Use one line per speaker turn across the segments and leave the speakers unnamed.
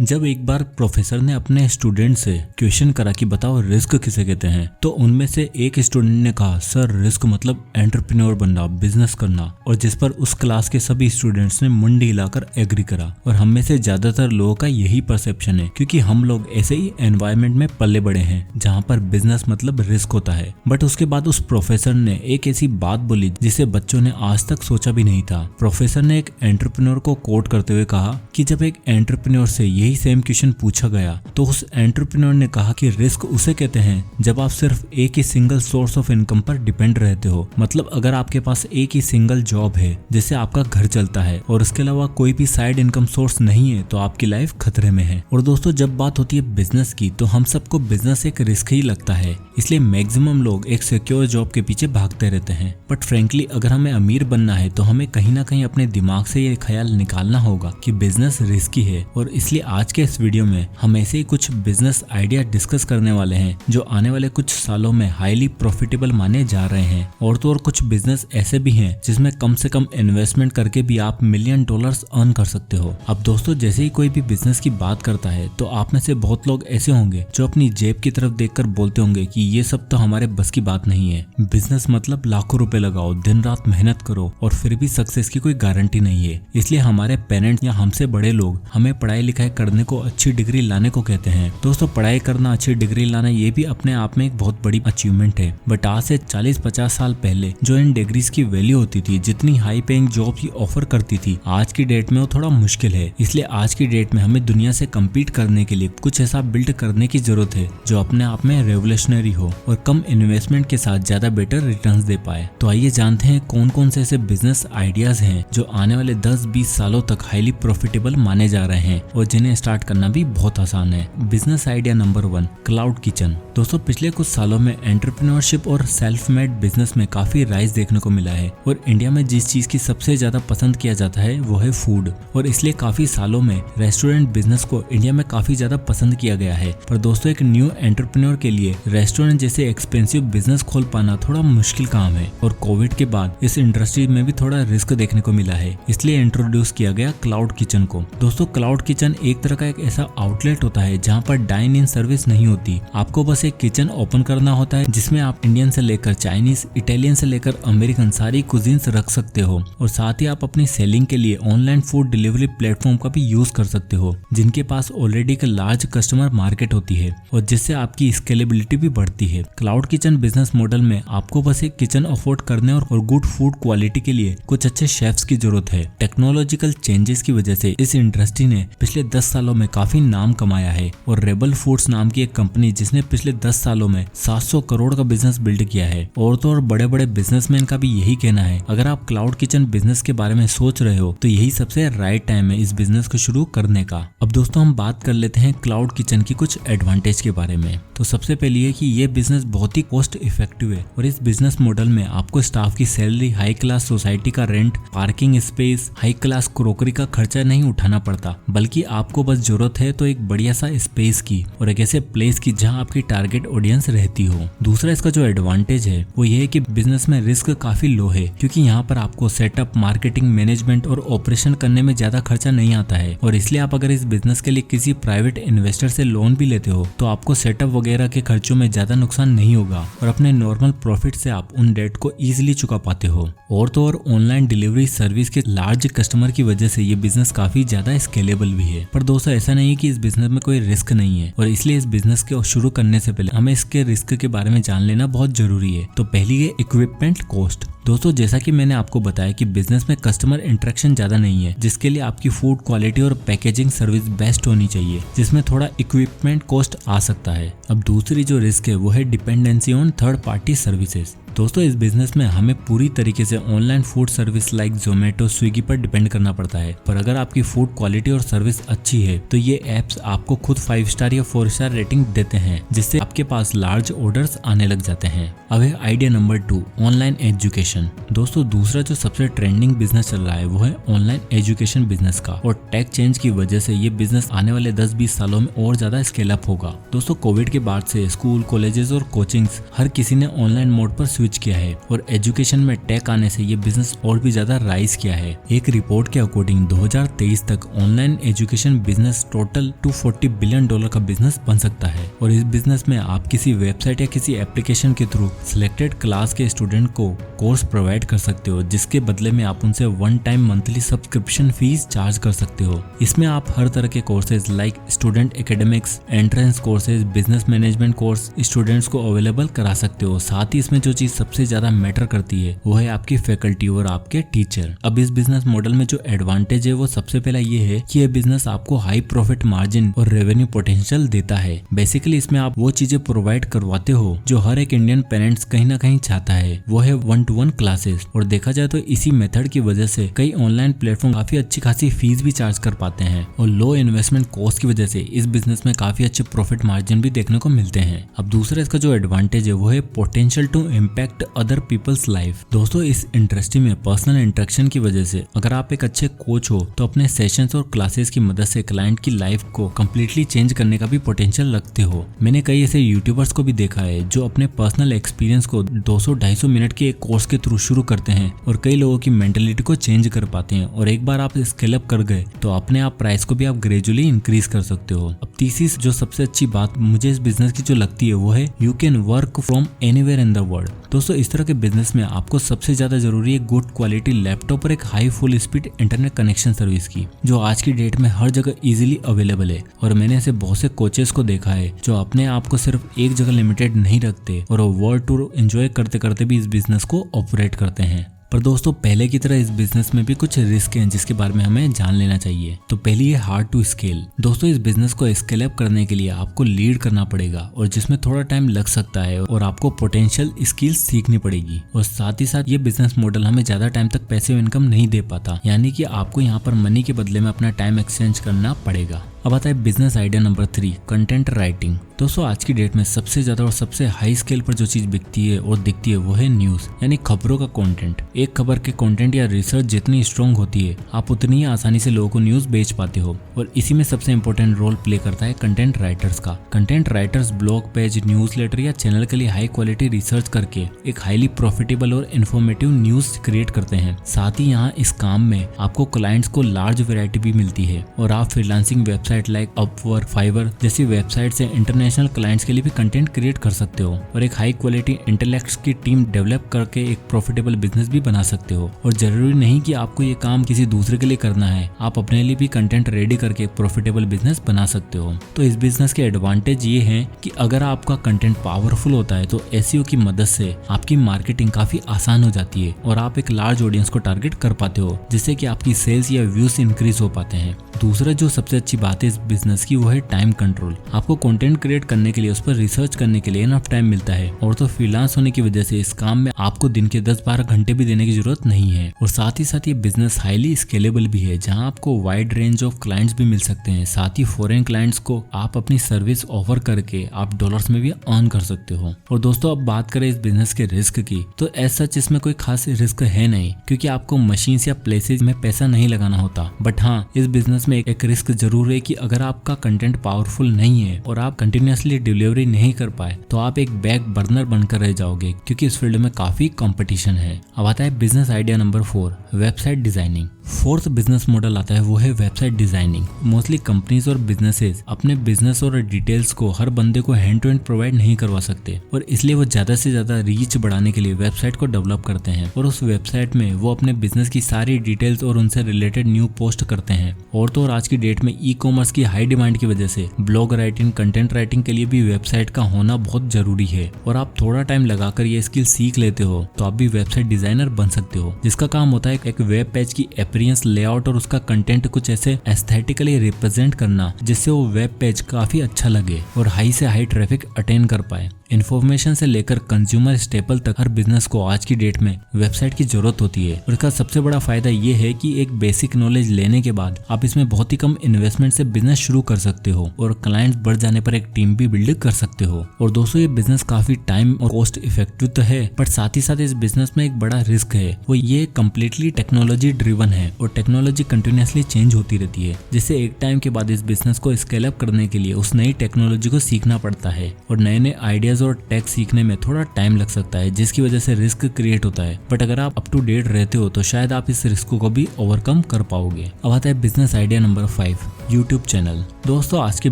जब एक बार प्रोफेसर ने अपने स्टूडेंट से क्वेश्चन करा कि बताओ रिस्क किसे कहते हैं, तो उनमें से एक स्टूडेंट ने कहा सर रिस्क मतलब एंटरप्रेन्योर बनना, बिजनेस करना। और जिस पर उस क्लास के सभी स्टूडेंट्स ने मुंडी हिलाकर एग्री करा। और हम में से ज्यादातर लोगों का यही परसेप्शन है, क्योंकि हम लोग ऐसे ही एनवायरनमेंट में पले बड़े हैं जहाँ पर बिजनेस मतलब रिस्क होता है। बट उसके बाद उस प्रोफेसर ने एक ऐसी बात बोली जिसे बच्चों ने आज तक सोचा भी नहीं था। प्रोफेसर ने एक एंटरप्रेन्योर को कोट करते हुए कहा कि जब एक एंटरप्रेन्योर से यही सेम क्वेश्चन पूछा गया तो उस एंटरप्रेन्योर ने कहा कि रिस्क उसे कहते हैं जब आप सिर्फ एक ही सिंगल सोर्स ऑफ इनकम पर डिपेंड रहते हो। मतलब अगर आपके पास एक ही सिंगल जॉब है जिससे आपका घर चलता है और उसके अलावा कोई भी साइड इनकम सोर्स नहीं है, तो आपकी लाइफ खतरे में है। और दोस्तों, जब बात होती है बिजनेस की तो हम सबको बिजनेस एक रिस्क ही लगता है, इसलिए मैक्सिमम लोग एक सिक्योर जॉब के पीछे भागते रहते हैं। बट फ्रेंकली अगर हमें अमीर बनना है तो हमें कहीं ना कहीं अपने दिमाग से ये ख्याल निकालना होगा कि बिजनेस रिस्की है। और इसलिए आज के इस वीडियो में हम ऐसे ही कुछ बिजनेस आइडिया डिस्कस करने वाले हैं जो आने वाले कुछ सालों में हाईली प्रॉफिटेबल माने जा रहे हैं। और तो और कुछ बिजनेस ऐसे भी हैं जिसमें कम से कम इन्वेस्टमेंट करके भी आप $1,000,000 अर्न कर सकते हो। अब दोस्तों, जैसे ही कोई भी बिजनेस की बात करता है तो आप में से बहुत लोग ऐसे होंगे जो अपनी जेब की तरफ देखकर बोलते होंगे कि ये सब तो हमारे बस की बात नहीं है। बिजनेस मतलब लाखों रुपए लगाओ, दिन रात मेहनत करो और फिर भी सक्सेस की कोई गारंटी नहीं है। इसलिए हमारे पेरेंट्स या हमसे बड़े लोग हमें पढ़ाई लिखाई करने को, अच्छी डिग्री लाने को कहते हैं। दोस्तों, पढ़ाई करना, अच्छी डिग्री लाना ये भी अपने आप में एक बहुत बड़ी अचीवमेंट है। बट आज से 40-50 साल पहले जो इन डिग्रीज की वैल्यू होती थी, जितनी हाई पेइंग जॉब ही ऑफर करती थी, आज की डेट में वो थोड़ा मुश्किल है। इसलिए आज की डेट में हमें दुनिया से कम्पीट करने के लिए कुछ ऐसा बिल्ड करने की जरूरत है जो अपने आप में रेवोल्यूशनरी हो और कम इन्वेस्टमेंट के साथ ज्यादा बेटर रिटर्न्स दे पाए। तो आइए जानते हैं कौन कौन से ऐसे बिजनेस आइडियाज हैं जो आने वाले 10-20 सालों तक हाईली प्रॉफिटेबल माने जा रहे हैं और जिन्हें स्टार्ट करना भी बहुत आसान है। Business idea number 1, cloud kitchen. दोस्तों, पिछले कुछ सालों में एंटरप्रेन्योरशिप और सेल्फ मेड बिजनेस में काफी राइज देखने को मिला है। और इंडिया में जिस चीज की सबसे ज्यादा पसंद किया जाता है वो है फूड। और इसलिए काफी सालों में रेस्टोरेंट बिजनेस को इंडिया में काफी ज्यादा पसंद किया गया है। पर दोस्तों, एक न्यू एंटरप्रेन्योर के लिए रेस्टोरेंट जैसे एक्सपेंसिव बिजनेस खोल पाना थोड़ा मुश्किल काम है। और कोविड के बाद इस इंडस्ट्री में भी थोड़ा रिस्क देखने को मिला है, इसलिए इंट्रोड्यूस किया गया क्लाउड किचन को। दोस्तों, क्लाउड किचन एक तरह का एक ऐसा आउटलेट होता है जहाँ पर डाइन इन सर्विस नहीं होती। आपको बस एक किचन ओपन करना होता है जिसमें आप इंडियन से लेकर चाइनीज, इटालियन से लेकर अमेरिकन सारी कुजीन्स रख सकते हो। और साथ ही आप अपनी सेलिंग के लिए ऑनलाइन फूड डिलीवरी प्लेटफॉर्म का भी यूज कर सकते हो जिनके पास ऑलरेडी एक लार्ज कस्टमर मार्केट होती है और जिससे आपकी स्केलेबिलिटी भी बढ़ती है। क्लाउड किचन बिजनेस मॉडल में आपको बस एक किचन अफोर्ड करने और गुड फूड क्वालिटी के लिए कुछ अच्छे शेफ्स की जरूरत है। टेक्नोलॉजिकल चेंजेस की वजह से इस इंडस्ट्री ने पिछले 10 सालों में काफी नाम कमाया है। और रेबल फूड्स नाम की एक कंपनी जिसने पिछले 10 सालों में 700 करोड़ का बिजनेस बिल्ड किया है। और तो और बड़े बड़े बिजनेसमैन का भी यही कहना है, अगर आप क्लाउड किचन बिजनेस के बारे में सोच रहे हो तो यही सबसे राइट टाइम है इस बिजनेस को शुरू करने का। अब दोस्तों, हम बात कर लेते हैं क्लाउड किचन की कुछ एडवांटेज के बारे में। तो सबसे पहले ये कि ये बिजनेस बहुत ही कॉस्ट इफेक्टिव है और इस बिजनेस मॉडल में आपको स्टाफ की सैलरी, हाई क्लास सोसाइटी का rent, parking space, high class crockery का खर्चा नहीं उठाना पड़ता, बल्कि आपको बस जरूरत है तो एक बढ़िया सा स्पेस की और एक ऐसे प्लेस की जहां आपकी टारगेट ऑडियंस रहती हो। दूसरा इसका जो एडवांटेज है वो ये है कि बिजनेस में रिस्क काफी लो है, क्योंकि यहाँ पर आपको सेटअप, मार्केटिंग, मैनेजमेंट और ऑपरेशन करने में ज्यादा खर्चा नहीं आता है। और इसलिए आप अगर इस बिजनेस के लिए किसी प्राइवेट इन्वेस्टर से लोन भी लेते हो तो आपको सेटअप वगैरह के खर्चों में ज्यादा नुकसान नहीं होगा और अपने नॉर्मल प्रॉफिट से आप उन डेट को इजीली चुका पाते हो। और तो और ऑनलाइन डिलीवरी सर्विस के लार्ज कस्टमर की वजह से ये बिजनेस काफी ज्यादा स्केलेबल भी है। पर दोस्तों, ऐसा नहीं है कि इस बिजनेस में कोई रिस्क नहीं है, और इसलिए इस बिजनेस को शुरू करने से पहले हमें इसके रिस्क के बारे में जान लेना बहुत जरूरी है। तो पहली है इक्विपमेंट कॉस्ट। दोस्तों, जैसा कि मैंने आपको बताया कि बिजनेस में कस्टमर इंटरेक्शन ज्यादा नहीं है, जिसके लिए आपकी फूड क्वालिटी और पैकेजिंग सर्विस बेस्ट होनी चाहिए, जिसमें थोड़ा इक्विपमेंट कॉस्ट आ सकता है। अब दूसरी जो रिस्क है वो है dependency on third party services. दोस्तों, इस बिजनेस में हमें पूरी तरीके से online food service like Zomato, Swiggy पर डिपेंड करना पड़ता है। पर अगर आपकी फूड क्वालिटी और सर्विस अच्छी है तो ये एप्स आपको खुद 5 स्टार या 4 स्टार रेटिंग देते हैं, जिससे आपके पास लार्ज ऑर्डर्स आने लग जाते हैं। अब है आइडिया नंबर 2, ऑनलाइन एजुकेशन। दोस्तों, दूसरा जो सबसे ट्रेंडिंग बिजनेस चल रहा है वो है ऑनलाइन एजुकेशन बिजनेस का। और टेक चेंज की वजह से ये बिजनेस आने वाले 10-20 सालों में और ज्यादा स्केल अप होगा। दोस्तों, कोविड के बाद से स्कूल, कॉलेजेस और कोचिंग्स हर किसी ने ऑनलाइन मोड पर स्विच किया है और एजुकेशन में टेक आने से ये बिजनेस और भी ज्यादा राइज किया है। एक रिपोर्ट के अकॉर्डिंग 2023 तक online education business total $240 billion का बिजनेस बन सकता है। और इस बिजनेस में आप किसी वेबसाइट या किसी एप्लीकेशन के थ्रू सिलेक्टेड क्लास के स्टूडेंट को कोर्स प्रोवाइड कर सकते हो, जिसके बदले में आप उनसे one time monthly subscription fees charge कर सकते हो। इसमें आप हर तरह के courses like student academics, entrance courses, business management course students को अवेलेबल करा सकते हो। साथ ही इसमें जो चीज सबसे ज्यादा मैटर करती है वो है आपकी फैकल्टी और आपके टीचर। अब इस बिजनेस मॉडल में जो एडवांटेज है वो सबसे पहला ये है कि ये बिजनेस आपको हाई प्रॉफिट मार्जिन और रेवेन्यू पोटेंशियल देता है। बेसिकली इसमें आप वो चीजें प्रोवाइड करवाते हो जो हर एक इंडियन पेरेंट्स कहीं ना कहीं चाहता है, वो है 1-to-1 क्लासेस। और देखा जाए तो इसी मेथड की वजह से कई ऑनलाइन प्लेटफॉर्म काफी अच्छी खासी फीस भी चार्ज कर पाते हैं और लो इन्वेस्टमेंट कॉस्ट की वजह से इस बिजनेस में काफी अच्छे प्रॉफिट मार्जिन भी देखने को मिलते हैं। अब दूसरा इसका जो एडवांटेज है वो है potential to impact other peoples life. दोस्तों इस इंडस्ट्री में पर्सनल इंटरेक्शन की वजह से अगर आप एक अच्छे कोच हो तो अपने सेशंस और क्लासेस की मदद से क्लाइंट की लाइफ को कम्प्लीटली चेंज करने का भी पोटेंशियल रखते हो। मैंने कई ऐसे यूट्यूबर्स को भी देखा है जो अपने पर्सनल एक्सपीरियंस को 200-250 मिनट के एक कोर्स के थ्रू शुरू करते हैं और कई लोगों की मेंटेलिटी को चेंज कर पाते हैं। और एक बार आप स्केल अप कर गए तो अपने आप प्राइस को भी आप ग्रेजुअली इंक्रीज कर सकते हो। अब तीसरी जो सबसे अच्छी बात मुझे इस बिजनेस की जो लगती है वो है you can work from anywhere in the world. दोस्तों इस तरह के बिजनेस में आपको सबसे ज्यादा जरूरी है गुड क्वालिटी लैपटॉप और एक high full speed internet connection service की, जो आज की डेट में हर जगह इजीली अवेलेबल है। और मैंने ऐसे बहुत से कोचेस को देखा है जो अपने आप को सिर्फ एक जगह लिमिटेड नहीं रखते और वर्ल्ड टूर एंजॉय करते करते भी इस बिजनेस को ऑपरेट करते हैं। पर दोस्तों पहले की तरह इस बिजनेस में भी कुछ रिस्क हैं जिसके बारे में हमें जान लेना चाहिए। तो पहली है हार्ड टू स्केल। दोस्तों इस बिजनेस को स्केल अप करने के लिए आपको लीड करना पड़ेगा और जिसमें थोड़ा टाइम लग सकता है और आपको पोटेंशियल स्किल्स सीखनी पड़ेगी। और साथ ही साथ ये बिजनेस मॉडल हमें ज्यादा टाइम तक पैसिव इनकम नहीं दे पाता, यानी कि आपको यहाँ पर मनी के बदले में अपना टाइम एक्सचेंज करना पड़ेगा। अब आता है business idea number 3, content writing. दोस्तों आज की डेट में सबसे ज्यादा और सबसे हाई स्केल पर जो चीज बिकती है और दिखती है वो है न्यूज, यानी खबरों का कंटेंट। एक खबर के कंटेंट या रिसर्च जितनी स्ट्रॉन्ग होती है आप उतनी ही आसानी से लोगों को न्यूज बेच पाते हो। और इसी में सबसे इंपॉर्टेंट रोल प्ले करता है कंटेंट राइटर्स का। Content writers blog page, newsletter या चैनल के लिए हाई क्वालिटी रिसर्च करके एक हाईली प्रॉफिटेबल और इन्फॉर्मेटिव न्यूज क्रिएट करते हैं। साथ ही यहाँ इस काम में आपको क्लाइंट्स को लार्ज वैरायटी भी मिलती है और आप freelancing website like Upwork, Fiverr जैसी वेबसाइट से इंटरनेशनल क्लाइंट्स के लिए भी कंटेंट क्रिएट कर सकते हो और एक हाई क्वालिटी इंटेलेक्ट्स की टीम डेवलप करके एक प्रॉफिटेबल बिजनेस भी बना सकते हो। और जरूरी नहीं कि आपको ये काम किसी दूसरे के लिए करना है, आप अपने लिए भी कंटेंट रेडी करके एक प्रॉफिटेबल बिजनेस बना सकते हो। तो इस बिजनेस के एडवांटेज ये हैं कि अगर आपका कंटेंट पावरफुल होता है तो एसईओ की मदद से आपकी मार्केटिंग काफी आसान हो जाती है और आप एक लार्ज ऑडियंस को टारगेट कर पाते हो, जिससे कि आपकी सेल्स या व्यूज इंक्रीज हो पाते हैं। दूसरा जो सबसे अच्छी बात है इस बिजनेस की वो है टाइम कंट्रोल। आपको कंटेंट क्रिएट करने के लिए, उस पर रिसर्च करने के लिए इनफ टाइम मिलता है और तो फ्रीलांस होने की वजह से इस काम में आपको दिन के 10-12 घंटे भी देने की जरूरत नहीं है। और साथ ही साथ ये बिजनेस हाईली स्केलेबल भी है, जहां आपको वाइड रेंज ऑफ क्लाइंट्स भी मिल सकते हैं। साथ ही फॉरेन क्लाइंट्स को आप अपनी सर्विस ऑफर करके आप डॉलर्स में भी अर्न कर सकते हो। और दोस्तों अब बात करें इस बिजनेस के रिस्क की, तो एज सच इसमें कोई खास रिस्क है नहीं, क्योंकि आपको मशीन्स या प्लेसेस में पैसा नहीं लगाना होता। बट हाँ, इस बिजनेस में एक रिस्क जरूर है कि अगर आपका कंटेंट पावरफुल नहीं है और आप कंटिन्यूअसली डिलीवरी नहीं कर पाए तो आप एक बैक बर्नर बनकर रह जाओगे, क्योंकि इस फील्ड में काफी कंपटीशन है। अब आता है business idea number 4, website designing. Fourth business model आता है वो है वेबसाइट डिजाइनिंग। मोस्टली कंपनीज और बिजनेसेस अपने बिजनेस और डिटेल्स को हर बंदे को हैंड टू हैंड प्रोवाइड नहीं करवा सकते और इसलिए वो ज्यादा से ज्यादा रीच बढ़ाने के लिए वेबसाइट को डेवलप करते हैं और उस वेबसाइट में वो अपने बिजनेस की सारी डिटेल्स और उनसे रिलेटेड न्यू पोस्ट करते हैं। और तो और आज की डेट में ई कॉमर्स की हाई डिमांड की वजह से ब्लॉग राइटिंग, कंटेंट राइटिंग के लिए भी वेबसाइट का होना बहुत जरूरी है। और आप थोड़ा टाइम लगाकर ये स्किल सीख लेते हो तो आप भी वेबसाइट डिजाइनर बन सकते हो, जिसका काम होता है एक वेब पेज की अपीयरेंस, लेआउट और उसका कंटेंट कुछ ऐसे एस्थेटिकली रिप्रेजेंट करना जिससे वो वेब पेज काफी अच्छा लगे और हाई से हाई ट्रैफिक अटेन कर पाए। इन्फॉर्मेशन से लेकर कंज्यूमर स्टेपल तक हर बिजनेस को आज की डेट में वेबसाइट की जरूरत होती है और इसका सबसे बड़ा फायदा ये है कि एक बेसिक नॉलेज लेने के बाद आप इसमें बहुत ही कम इन्वेस्टमेंट से बिजनेस शुरू कर सकते हो और क्लाइंट्स बढ़ जाने पर एक टीम भी बिल्ड कर सकते हो। और दोस्तों ये बिजनेस काफी टाइम और कॉस्ट इफेक्टिव तो है, बट साथ ही साथ इस बिजनेस में एक बड़ा रिस्क है, वो ये कम्प्लीटली टेक्नोलॉजी ड्रिवन है और टेक्नोलॉजी कंटिन्यूअसली चेंज होती रहती है, जिससे एक टाइम के बाद इस बिजनेस को स्केल अप करने के लिए उस नई टेक्नोलॉजी को सीखना पड़ता है और नए नए आइडियाज लैंग्वेजेस और टेक सीखने में थोड़ा टाइम लग सकता है, जिसकी वजह से रिस्क क्रिएट होता है। बट अगर आप अप टू डेट रहते हो तो शायद आप इस रिस्क को भी ओवरकम कर पाओगे। अब आता है business idea number 5, YouTube channel. दोस्तों आज के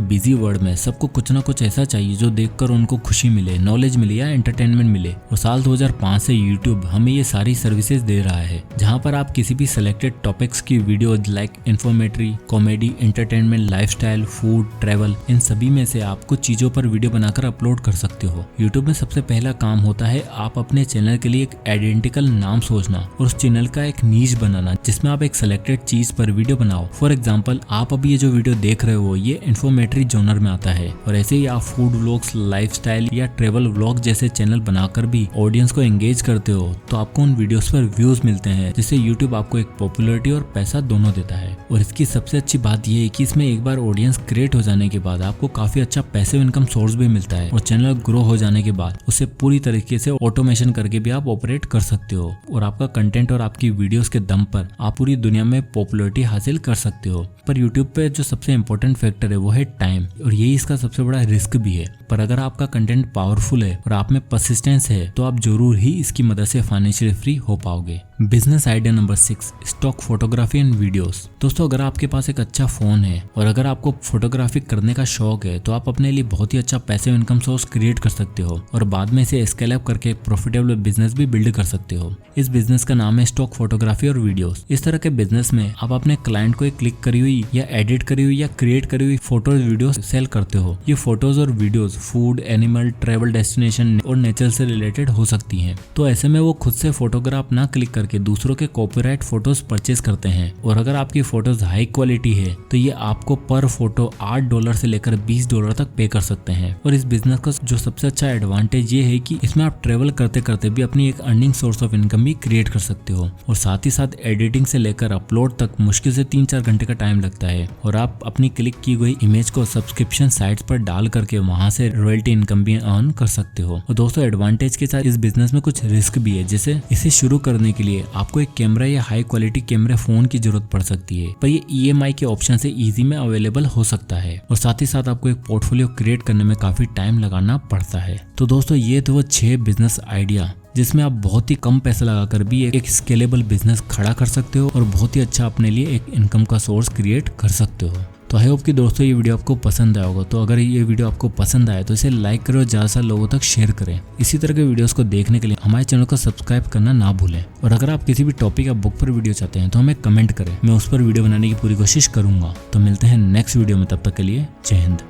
बिजी वर्ल्ड में सबको कुछ ना कुछ ऐसा चाहिए जो देखकर उनको खुशी मिले, नॉलेज मिले या एंटरटेनमेंट मिले। और साल 2005 से यूट्यूब हमें ये सारी सर्विसेज दे रहा है, जहाँ पर आप किसी भी सिलेक्टेड टॉपिक्स की video like informatory, comedy, entertainment, lifestyle, food, travel, इन सभी में से आप कुछ चीजों पर वीडियो बनाकर अपलोड कर सकते हो। यूट्यूब में सबसे पहला काम होता है आप अपने चैनल के लिए एक आइडेंटिकल नाम सोचना और उस चैनल का एक नीश बनाना, जिसमें आप एक सिलेक्टेड चीज पर वीडियो बनाओ। फॉर एग्जाम्पल आप अभी ये जो वीडियो देख रहे हो ये इन्फॉर्मेटरी जॉनर में आता है, और ऐसे ही आप फूड व्लॉग्स, लाइफस्टाइल या ट्रेवल व्लॉग जैसे चैनल बनाकर भी ऑडियंस को एंगेज करते हो तो आपको उन वीडियोस पर व्यूज मिलते हैं, जिससे यूट्यूब आपको एक पॉपुलैरिटी और पैसा दोनों देता है। और इसकी सबसे अच्छी बात यह है कि इसमें एक बार ऑडियंस क्रिएट हो जाने के बाद आपको काफी अच्छा पैसिव इनकम सोर्स भी मिलता है, और चैनल ग्रो हो जाने के बाद उसे पूरी तरीके से ऑटोमेशन करके भी आप ऑपरेट कर सकते हो, और आपका कंटेंट और आपकी वीडियोस के दम पर आप पूरी दुनिया में पॉपुलैरिटी हासिल कर सकते हो। पर यूट्यूब पे जो सबसे इंपॉर्टेंट फैक्टर है वो है टाइम, और यही इसका सबसे बड़ा रिस्क भी है। पर अगर आपका कंटेंट पावरफुल है और आप में परसिस्टेंस है तो आप जरूर ही इसकी मदद से फाइनेंशियली फ्री हो पाओगे। Business idea number 6, stock photography and videos. दोस्तों अगर आपके पास एक अच्छा फोन है और अगर आपको फोटोग्राफी करने का शौक है तो आप अपने लिए बहुत ही अच्छा पैसिव इनकम सोर्स क्रिएट कर सकते हो, और बाद में इसे स्केल अप करके प्रॉफिटेबल बिजनेस भी बिल्ड कर सकते हो। इस बिजनेस का नाम है स्टॉक फोटोग्राफी और वीडियोस। इस तरह के बिजनेस में आप अपने क्लाइंट को एक क्लिक करी हुई या एडिट करी हुई या क्रिएट करी हुई फोटोज वीडियोस सेल करते हो। ये फोटोज और videos food, animal, travel destination और नेचर से रिलेटेड हो सकती हैं। तो ऐसे में वो खुद से फोटोग्राफ ना क्लिक करके दूसरों के कॉपीराइट फोटोज परचेज करते हैं, और अगर आपकी फोटोज हाई क्वालिटी है तो ये आपको पर फोटो $8 से लेकर $20 तक पे कर सकते हैं। और इस बिजनेस का जो सबसे अच्छा एडवांटेज ये है कि इसमें आप ट्रेवल करते करते भी अपनी एक अर्निंग सोर्स ऑफ इनकम भी क्रिएट कर सकते हो, और साथ ही साथ एडिटिंग से लेकर अपलोड तक मुश्किल से 3-4 घंटे का टाइम लगता है, और आप अपनी क्लिक की गई इमेज को सब्सक्रिप्शन साइट्स पर डाल करके वहां से रॉयल्टी इनकम भी अर्न कर सकते हो। और दोस्तों एडवांटेज के साथ इस बिजनेस में कुछ रिस्क भी है, जैसे इसे शुरू करने के लिए आपको एक कैमरा या हाई क्वालिटी कैमरा फोन की जरूरत पड़ सकती है, पर ये EMI के ऑप्शन से इजी में अवेलेबल हो सकता है, और साथ ही साथ आपको एक पोर्टफोलियो क्रिएट करने में काफी टाइम लगाना पड़ता है। तो दोस्तों ये तो वो 6 बिजनेस आइडिया जिसमें आप बहुत ही कम पैसा लगाकर भी एक स्केलेबल बिजनेस खड़ा कर सकते हो और बहुत ही अच्छा अपने लिए एक इनकम का सोर्स क्रिएट कर सकते हो। तो आई होप कि दोस्तों ये वीडियो आपको पसंद आया होगा। तो अगर ये वीडियो आपको पसंद आए तो इसे लाइक करें और ज़्यादा से लोगों तक शेयर करें। इसी तरह के वीडियोस को देखने के लिए हमारे चैनल को सब्सक्राइब करना ना भूलें, और अगर आप किसी भी टॉपिक या बुक पर वीडियो चाहते हैं तो हमें कमेंट करें, मैं उस पर वीडियो बनाने की पूरी कोशिश करूंगा। तो मिलते हैं नेक्स्ट वीडियो में, तब तक के लिए जय हिंद।